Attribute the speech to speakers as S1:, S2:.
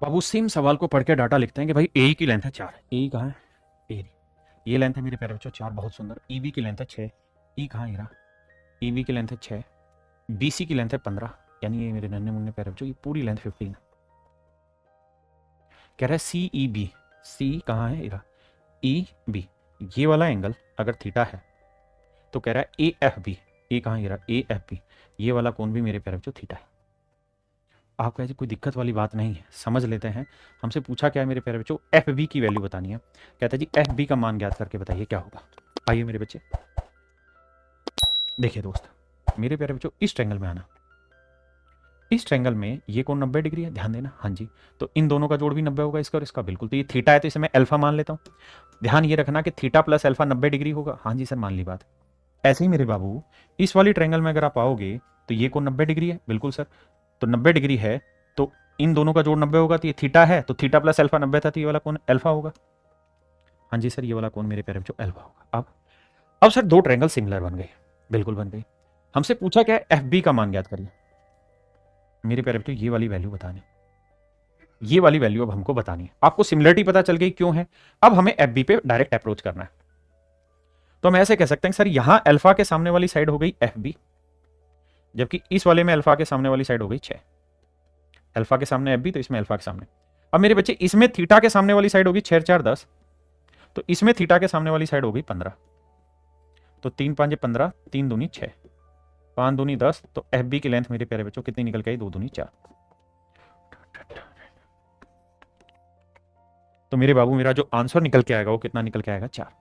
S1: बाबू same सवाल को पढ़ के डाटा लिखते हैं कि भाई ए की लेंथ है 4, ए कहाँ है, ए ये लेंथ है मेरे प्यारे बच्चों 4, बहुत सुंदर। ई बी की लेंथ है 6, ई कहाँ है, ई बी की लेंथ है 6, बी सी की लेंथ है 15, यानी ये मेरे नन्हे मुन्ने प्यारे बच्चों ये पूरी लेंथ 15। कह रहा है सी ई बी, सी कहाँ है, इरा ई बी, ये वाला एंगल अगर थीटा है तो कह रहा है ए एफ बी, ए कहाँ है, ए एफ बी, ये वाला कोण भी मेरे प्यारे बच्चों थीटा है। आपको ऐसी कोई दिक्कत वाली बात नहीं है, समझ लेते हैं। हमसे पूछा क्या है मेरे प्यारे बच्चों, एफ बी की वैल्यू बतानी है। कहता है जी एफ बी का मान ज्ञात करके बताइए क्या होगा। आइए मेरे बच्चे, देखिए दोस्त मेरे प्यारे बच्चों, इस ट्रायंगल में आना। इस ट्रायंगल में ये कोण 90 डिग्री है, ध्यान देना। हाँ जी, तो इन दोनों का जोड़ भी 90 होगा, इसका और इसका। बिल्कुल, तो ये थीटा है तो इसे मैं अल्फा मान लेता हूँ। ध्यान ये रखना कि थीटा प्लस अल्फा 90 डिग्री होगा। हाँ जी सर, मान ली बात। ऐसे ही मेरे बाबू इस वाली ट्रायंगल में अगर आप आओगे तो ये कोण 90 डिग्री है। बिल्कुल सर, तो 90 डिग्री है तो इन दोनों का जोड़ 90 होगा, तो ये थीटा है तो थीटा प्लस अल्फा 90 था, तो ये वाला कोण अल्फा होगा। हाँ जी सर, ये वाला कोण मेरे प्यारे बच्चों अल्फा होगा। अब सर दो ट्रायंगल सिमिलर बन गए, बिल्कुल बन गई। हमसे पूछा क्या है, एफ बी का मान ज्ञात करिए। मेरे प्यारे बच्चों ये वाली वैल्यू बतानी, ये वाली वैल्यू अब हमको बतानी है। आपको सिमिलरिटी पता चल गई क्यों है, अब हमें एफ बी पे डायरेक्ट अप्रोच करना है। तो हम ऐसे कह सकते हैं सर यहां अल्फा के सामने वाली साइड हो गई एफ बी, जबकि इस वाले में अल्फा के सामने वाली साइड हो गई 6। अल्फा के सामने एफ बी, तो इसमें अल्फा के सामने। अब मेरे बच्चे इसमें थीटा के सामने वाली साइड होगी 6 4 10, तो इसमें थीटा के सामने वाली साइड हो गई 15। तो 3 5 15, 3 दूनी 6, 5 दूनी 10, तो एफ बी की लेंथ मेरे प्यारे बच्चों कितनी निकल के आई, 2 दूनी 4। तो मेरे बाबू मेरा जो आंसर निकल के आएगा वो कितना निकल के आएगा, 4।